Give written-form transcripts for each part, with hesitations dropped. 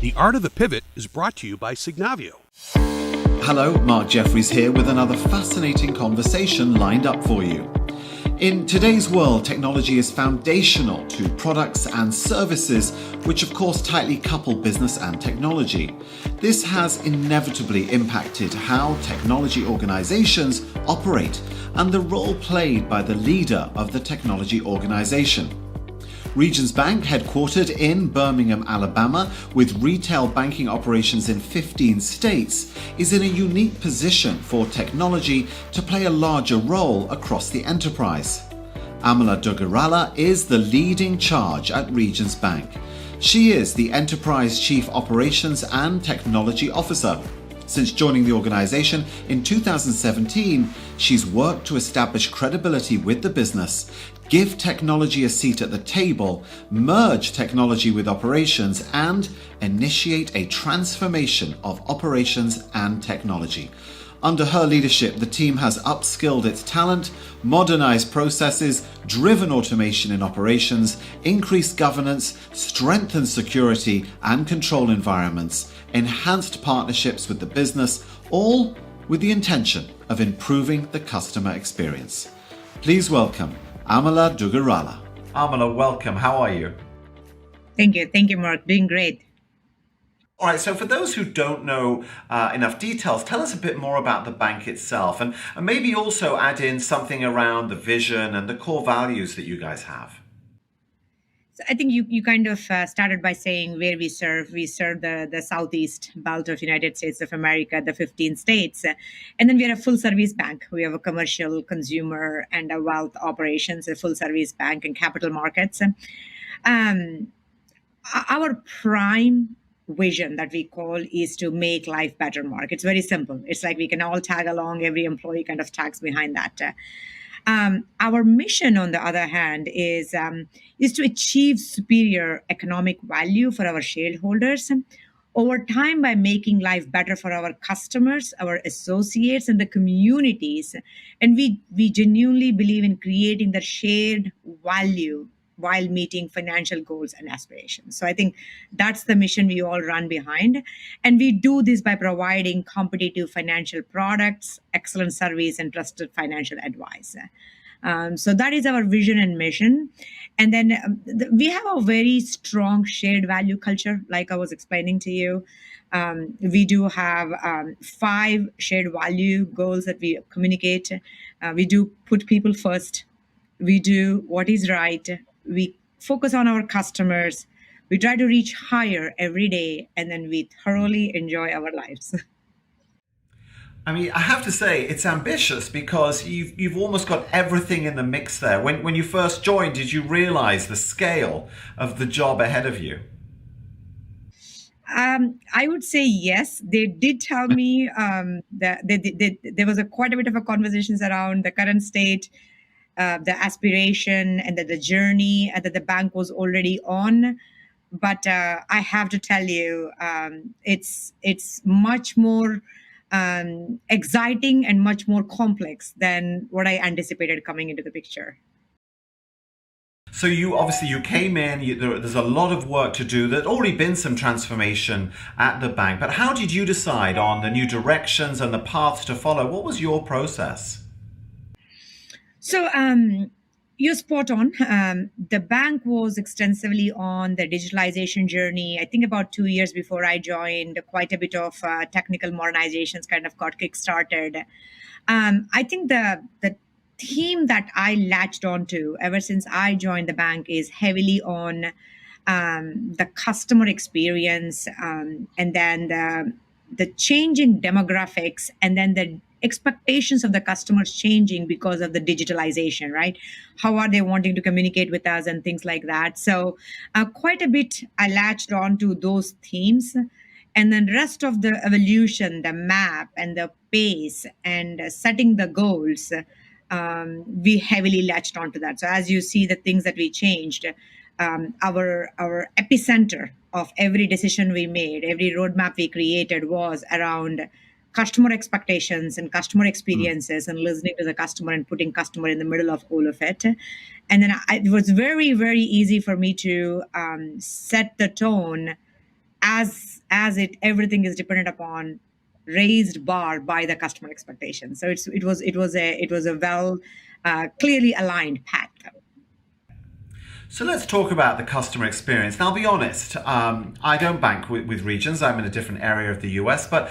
The Art of the Pivot is brought to you by Signavio. Hello, Mark Jeffries here with another fascinating conversation lined up for you. In today's world, technology is foundational to products and services, which of course tightly couple business and technology. This has inevitably impacted how technology organizations operate and the role played by the leader of the technology organization. Regions Bank, headquartered in Birmingham, Alabama, with retail banking operations in 15 states, is in a unique position for technology to play a larger role across the enterprise. Amala Duggirala is the leading charge at Regions Bank. She is the Enterprise Chief Operations and Technology Officer. Since joining the organization in 2017, she's worked to establish credibility with the business, give technology a seat at the table, merge technology with operations, and initiate a transformation of operations and technology. Under her leadership, the team has upskilled its talent, modernized processes, driven automation in operations, increased governance, strengthened security and control environments, enhanced partnerships with the business, all with the intention of improving the customer experience. Please welcome Amala Duggirala. Amala, welcome. How are you? Thank you, Mark. Doing great. All right, so for those who don't know enough details, tell us a bit more about the bank itself and maybe also add in something around the vision and the core values that you guys have. So I think you kind of started by saying where we serve. We serve the southeast belt of United States of America, the 15 states. And then we are a full service bank. We have a commercial, consumer, and a wealth operations, a full service bank and capital markets. Our prime vision that we call is to make life better, Mark. It's very simple. It's like we can all tag along. Every employee kind of tags behind that. Our mission, on the other hand, is to achieve superior economic value for our shareholders over time by making life better for our customers, our associates, and the communities. And we genuinely believe in creating the shared value while meeting financial goals and aspirations. So I think that's the mission we all run behind. And we do this by providing competitive financial products, excellent service, and trusted financial advice. So that is our vision and mission. And then we have a very strong shared value culture, like I was explaining to you. We do have 5 shared value goals that we communicate. We do put people first. We do what is right. We focus on our customers. We try to reach higher every day, and then we thoroughly enjoy our lives. I mean, I have to say, it's ambitious because you've almost got everything in the mix there. When you first joined, did you realize the scale of the job ahead of you? I would say yes. They did tell me that there was quite a bit of a conversations around the current state, the aspiration, and the journey that the bank was already on. But I have to tell you, it's much more exciting and much more complex than what I anticipated coming into the picture. So you came in, there's a lot of work to do. There'd already been some transformation at the bank, but how did you decide on the new directions and the paths to follow? What was your process? So you're spot on. The bank was extensively on the digitalization journey. I think about 2 years before I joined, quite a bit of technical modernizations kind of got kickstarted. I think the theme that I latched onto ever since I joined the bank is heavily on the customer experience, and then the changing demographics, and then the expectations of the customers changing because of the digitalization, right? How are they wanting to communicate with us and things like that? So quite a bit I latched on to those themes. And then rest of the evolution, the map and the pace and setting the goals, we heavily latched onto that. So as you see the things that we changed, our epicenter of every decision we made, every roadmap we created was around customer expectations and customer experiences and listening to the customer and putting customer in the middle of all of it. And then it was very, very easy for me to set the tone as as it everything is dependent upon raised bar by the customer expectation. So it was a well clearly aligned path. So let's talk about the customer experience. Now, I'll be honest, I don't bank with Regions. I'm in a different area of the US, but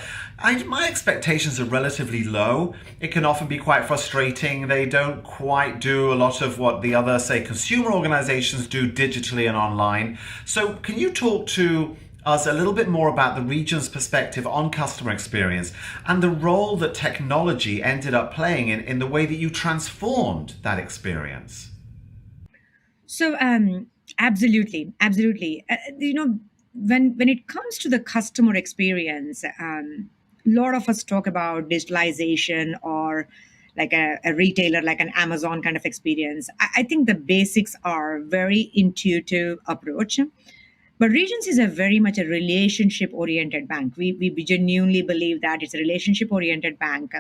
my expectations are relatively low. It can often be quite frustrating. They don't quite do a lot of what the other, say, consumer organizations do digitally and online. So can you talk to us a little bit more about the Regions' perspective on customer experience and the role that technology ended up playing in the way that you transformed that experience? So absolutely, absolutely. When it comes to the customer experience, a lot of us talk about digitalization or like a retailer, like an Amazon kind of experience. I think the basics are very intuitive approach. But Regions is a very much a relationship oriented bank. We genuinely believe that it's a relationship oriented bank.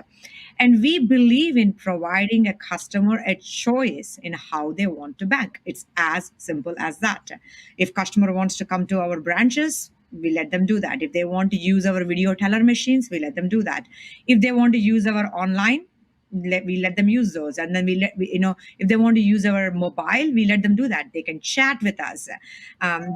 And we believe in providing a customer a choice in how they want to bank. It's as simple as that. If customer wants to come to our branches, we let them do that. If they want to use our video teller machines, we let them do that. If they want to use our online, we let them use those. And then if they want to use our mobile, we let them do that. They can chat with us.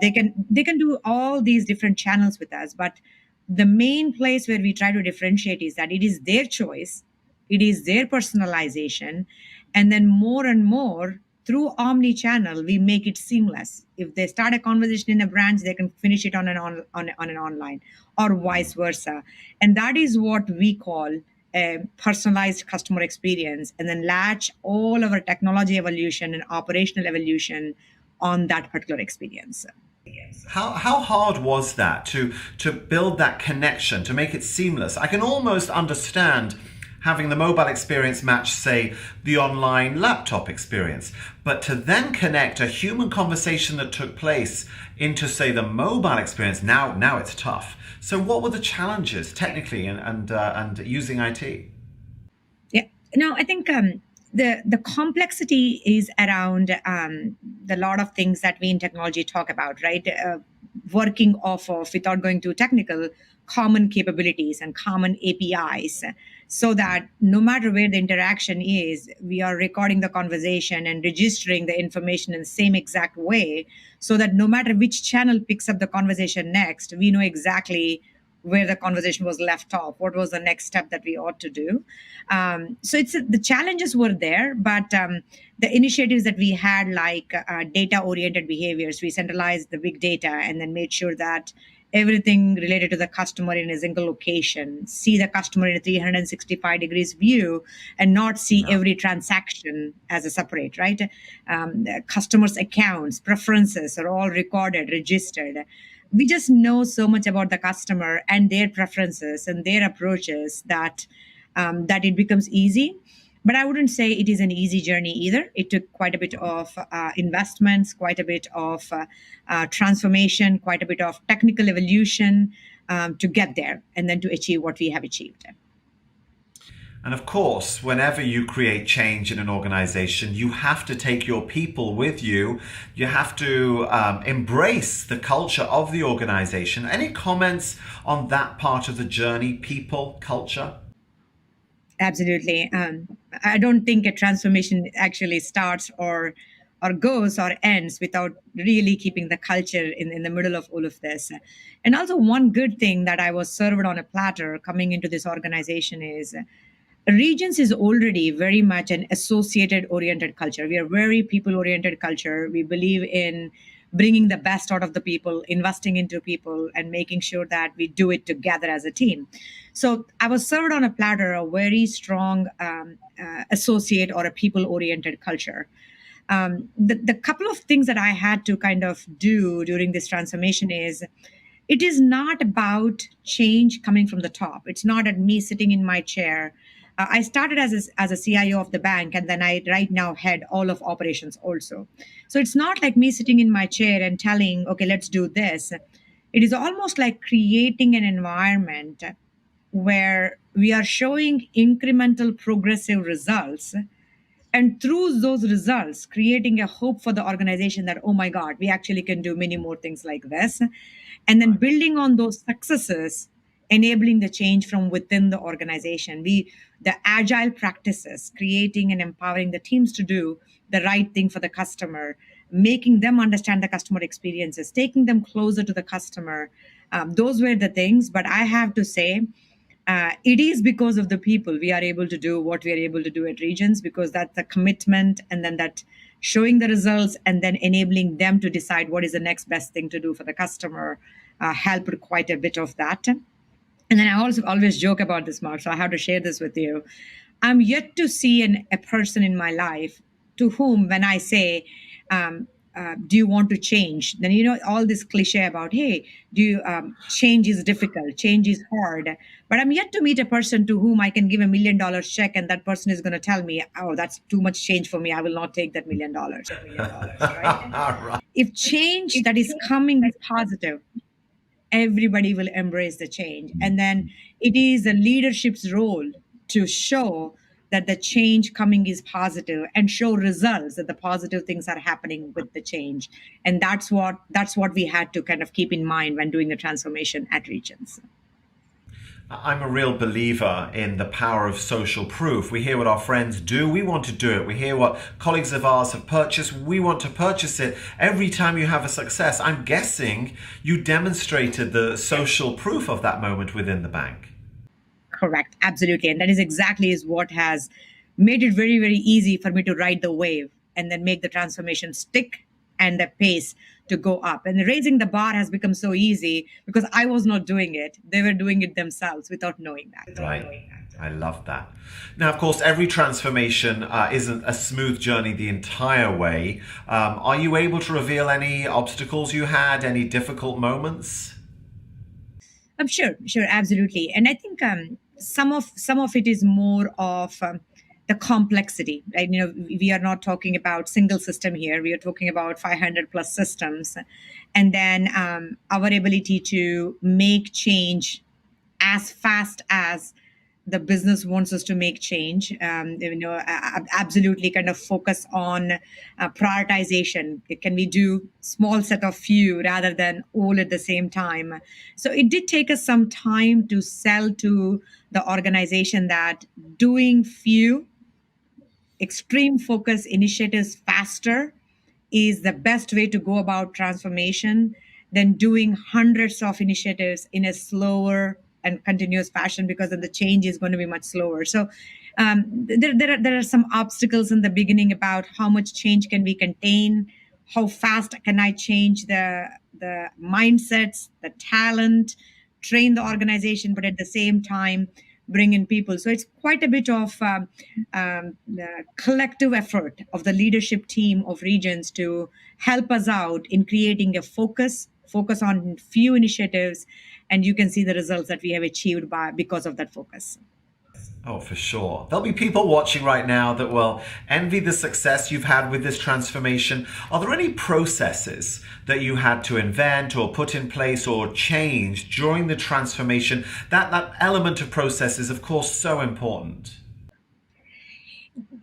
They can do all these different channels with us. But the main place where we try to differentiate is that it is their choice, it is their personalization, and then more and more through omni-channel we make it seamless. If they start a conversation in a branch, they can finish it on an online, or vice versa. And that is what we call a personalized customer experience, and then latch all our technology evolution and operational evolution on that particular experience. How hard was that to build that connection, to make it seamless? I can almost understand having the mobile experience match, say, the online laptop experience, but to then connect a human conversation that took place into, say, the mobile experience, now it's tough. So what were the challenges technically and using IT? Yeah, no, I think the complexity is around the lot of things that we in technology talk about, right? Working off of, without going too technical, common capabilities and common APIs, so that no matter where the interaction is, we are recording the conversation and registering the information in the same exact way, so that no matter which channel picks up the conversation next, we know exactly where the conversation was left off, what was the next step that we ought to do. So it's the challenges were there, but the initiatives that we had, like data-oriented behaviors, we centralized the big data and then made sure that everything related to the customer in a single location, see the customer in a 365 degrees view, and not see every transaction as a separate, right? The customers' accounts, preferences are all recorded, registered. We just know so much about the customer and their preferences and their approaches that that it becomes easy. But I wouldn't say it is an easy journey either. It took quite a bit of investments, quite a bit of transformation, quite a bit of technical evolution to get there and then to achieve what we have achieved. And of course, whenever you create change in an organization, you have to take your people with you. You have to embrace the culture of the organization. Any comments on that part of the journey, people, culture? Absolutely. I don't think a transformation actually starts or goes or ends without really keeping the culture in the middle of all of this. And also, one good thing that I was served on a platter coming into this organization is Regions is already very much an associated oriented culture. We are very people oriented culture. We believe in bringing the best out of the people, investing into people, and making sure that we do it together as a team. So I was served on a platter a very strong associate or a people oriented culture. The couple of things that I had to kind of do during this transformation is it is not about change coming from the top. It's not at me sitting in my chair. I started as a CIO of the bank, and then I right now head all of operations also. So it's not like me sitting in my chair and telling, okay, let's do this. It is almost like creating an environment where we are showing incremental progressive results, and through those results creating a hope for the organization that, oh my god, we actually can do many more things like this. And then building on those successes, enabling the change from within the organization. The agile practices, creating and empowering the teams to do the right thing for the customer, making them understand the customer experiences, taking them closer to the customer. Those were the things. But I have to say, it is because of the people we are able to do what we are able to do at Regions, because that's the commitment, and then that showing the results, and then enabling them to decide what is the next best thing to do for the customer helped quite a bit of that. And then I also always joke about this, Mark, so I have to share this with you. I'm yet to see a person in my life to whom, when I say, do you want to change? Then, all this cliche about, hey, change is difficult, change is hard. But I'm yet to meet a person to whom I can give $1 million check and that person is going to tell me, oh, that's too much change for me. I will not take that $1 million. Right? If change that is coming is positive, everybody will embrace the change. And then it is the leadership's role to show that the change coming is positive and show results that the positive things are happening with the change. And that's what we had to kind of keep in mind when doing the transformation at Regions. I'm a real believer in the power of social proof. We hear what our friends do, we want to do it. We hear what colleagues of ours have purchased, we want to purchase it. Every time you have a success, I'm guessing you demonstrated the social proof of that moment within the bank. Correct, absolutely. And that is exactly what has made it very, very easy for me to ride the wave and then make the transformation stick and the pace to go up. And raising the bar has become so easy because I was not doing it. They were doing it themselves without knowing that. Right. I love that. Now, of course, every transformation isn't a smooth journey the entire way. Are you able to reveal any obstacles you had, any difficult moments? Sure, absolutely. And I think some of it is more of the complexity, right? We are not talking about single system here. We are talking about 500 plus systems, and then our ability to make change as fast as the business wants us to make change. Absolutely kind of focus on prioritization. Can we do small set of few rather than all at the same time? So it did take us some time to sell to the organization that doing few extreme focus initiatives faster is the best way to go about transformation than doing hundreds of initiatives in a slower and continuous fashion, because then the change is going to be much slower. So there are some obstacles in the beginning about how much change can we contain, how fast can I change the mindsets, the talent, train the organization, but at the same time bring in people. So it's quite a bit of the collective effort of the leadership team of Regions to help us out in creating a focus on few initiatives, and you can see the results that we have achieved because of that focus. Oh, for sure. There'll be people watching right now that will envy the success you've had with this transformation. Are there any processes that you had to invent or put in place or change during the transformation? That element of process is, of course, so important.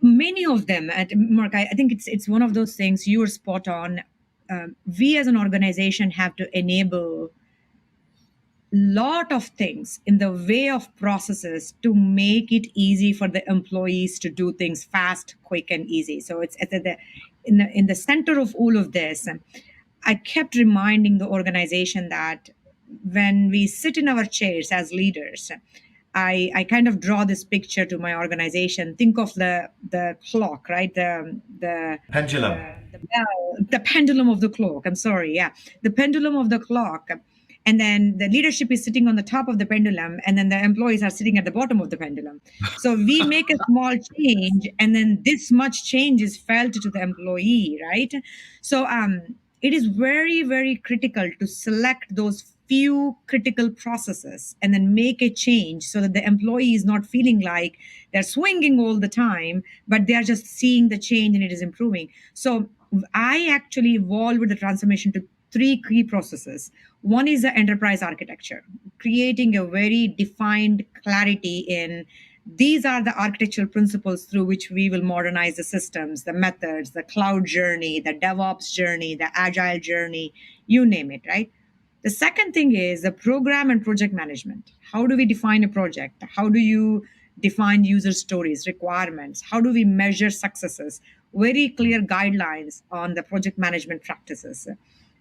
Many of them, Mark, I think it's one of those things. You are spot on. We as an organization have to enable lot of things in the way of processes to make it easy for the employees to do things fast, quick, and easy. So it's in the center of all of this. I kept reminding the organization that when we sit in our chairs as leaders, I kind of draw this picture to my organization. Think of the clock, right? The pendulum. The bell, the pendulum of the clock. I'm sorry. Yeah. The pendulum of the clock. And then the leadership is sitting on the top of the pendulum, and then the employees are sitting at the bottom of the pendulum. So we make a small change, and then this much change is felt to the employee, right? So it is very, very critical to select those few critical processes and then make a change so that the employee is not feeling like they're swinging all the time, but they are just seeing the change and it is improving. So I actually evolved the transformation to 3 key processes. One is the enterprise architecture, creating a very defined clarity in these are the architectural principles through which we will modernize the systems, the methods, the cloud journey, the DevOps journey, the agile journey, you name it, right? The second thing is the program and project management. How do we define a project? How do you define user stories, requirements? How do we measure successes? Very clear guidelines on the project management practices.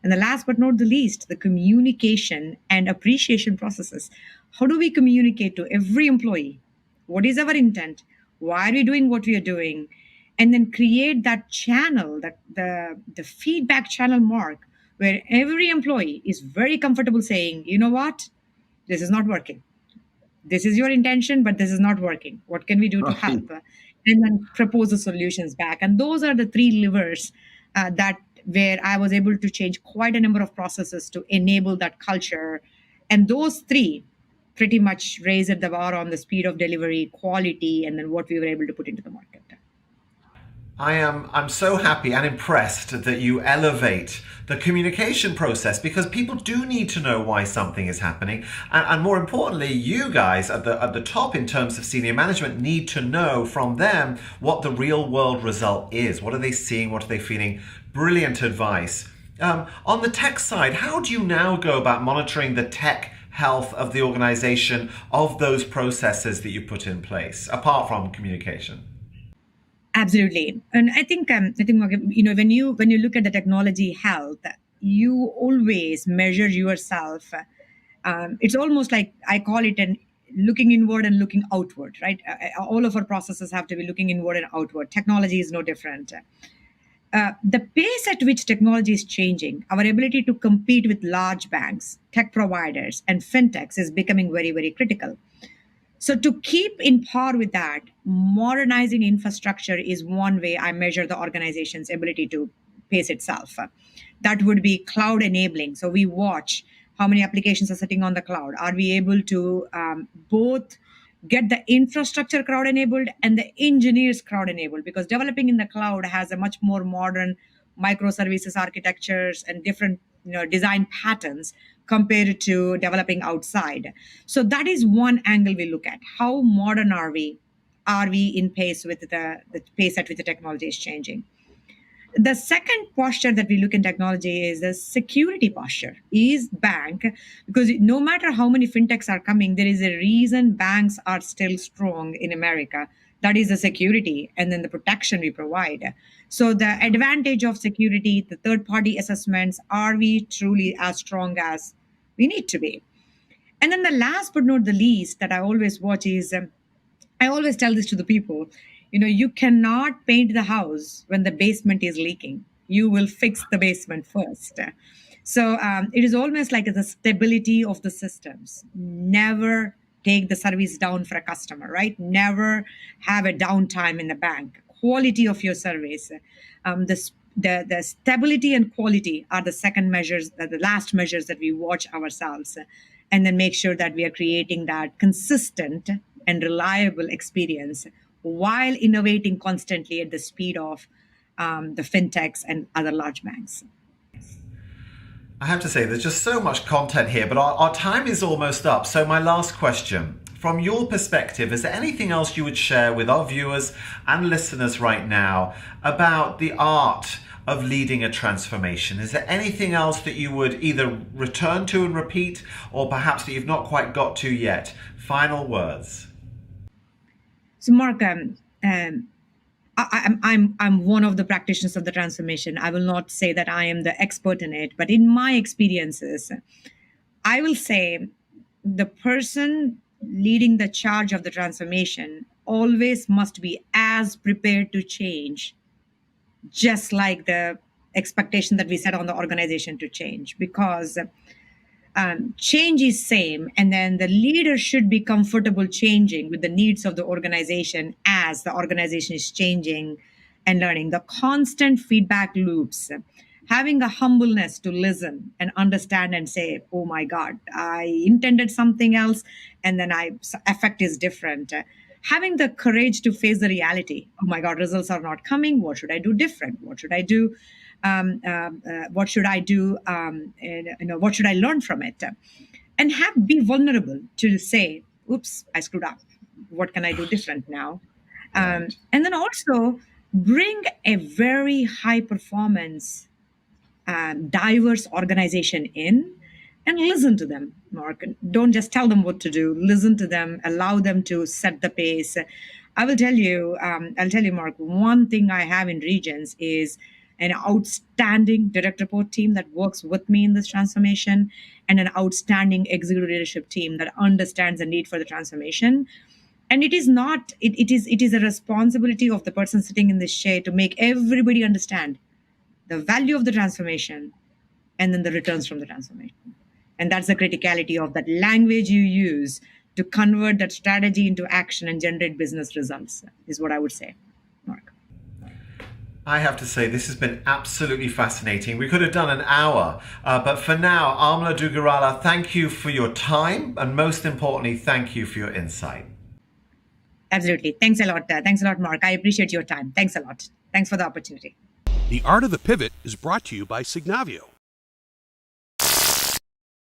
And the last but not the least, the communication and appreciation processes. How do we communicate to every employee? What is our intent? Why are we doing what we are doing? And then create that channel, the feedback channel mark, where every employee is very comfortable saying, you know what, this is not working. This is your intention, but this is not working. What can we do to Right. help? And then propose the solutions back. And those are the three levers that where I was able to change quite a number of processes to enable that culture. And those three pretty much raised the bar on the speed of delivery, quality, and then what we were able to put into the market. I'm so happy and impressed that you elevate the communication process, because people do need to know why something is happening, and more importantly, you guys at the top in terms of senior management need to know from them what the real world result is. What are they seeing? What are they feeling? Brilliant advice. On the tech side, how do you now go about monitoring the tech health of the organization, of those processes that you put in place, apart from communication? Absolutely, and I think Morgan, when you look at the technology health, you always measure yourself. It's almost like I call it an looking inward and looking outward, right? All of our processes have to be looking inward and outward. Technology is no different. The pace at which technology is changing, our ability to compete with large banks, tech providers, and fintechs is becoming very, very critical. So, to keep in par with that, modernizing infrastructure is one way I measure the organization's ability to pace itself. That would be cloud enabling. So, we watch how many applications are sitting on the cloud. Are we able to both get the infrastructure cloud enabled and the engineers cloud enabled? Because developing in the cloud has a much more modern microservices architectures and different design patterns compared to developing outside. So that is one angle we look at. How modern are we? Are we in pace with the pace at which the technology is changing? The second posture that we look in technology is the security posture. Is bank, because no matter how many fintechs are coming, there is a reason banks are still strong in America. That is the security and then the protection we provide. So the advantage of security, the third party assessments, are we truly as strong as we need to be? And then the last but not the least that I always watch is I always tell this to the people, you cannot paint the house when the basement is leaking. You will fix the basement first. So it is almost like the stability of the systems. Never take the service down for a customer, right? Never have a downtime in the bank. Quality of your service. The stability and quality are the second measures, the last measures that we watch ourselves, and then make sure that we are creating that consistent and reliable experience while innovating constantly at the speed of the fintechs and other large banks. I have to say, there's just so much content here, but our time is almost up. So my last question, from your perspective, is there anything else you would share with our viewers and listeners right now about the art of leading a transformation? Is there anything else that you would either return to and repeat, or perhaps that you've not quite got to yet? Final words. So, Mark, I'm one of the practitioners of the transformation. I will not say that I am the expert in it, but in my experiences, I will say the person leading the charge of the transformation always must be as prepared to change, just like the expectation that we set on the organization to change, because change is same, and then the leader should be comfortable changing with the needs of the organization as the organization is changing and learning. The constant feedback loops, having a humbleness to listen and understand and say, oh my god, I intended something else, and then I effect is different. Having the courage to face the reality. Oh my god, results are not coming. What should I do different? What should I do? What should I do? And, what should I learn from it? And have be vulnerable to say, "Oops, I screwed up. What can I do different now?" Right. And then also bring a very high performance, diverse organization in, and listen to them, Mark. Don't just tell them what to do. Listen to them. Allow them to set the pace. I'll tell you, Mark. One thing I have in Regions is an outstanding direct report team that works with me in this transformation, and an outstanding executive leadership team that understands the need for the transformation. And it is not. It is a responsibility of the person sitting in this chair to make everybody understand the value of the transformation and then the returns from the transformation. And that's the criticality of that language you use to convert that strategy into action and generate business results, is what I would say, Mark. I have to say, this has been absolutely fascinating. We could have done an hour, but for now, Amala Duggirala, thank you for your time, and most importantly, thank you for your insight. Absolutely. Thanks a lot. Thanks a lot, Mark. I appreciate your time. Thanks a lot. Thanks for the opportunity. The Art of the Pivot is brought to you by Signavio.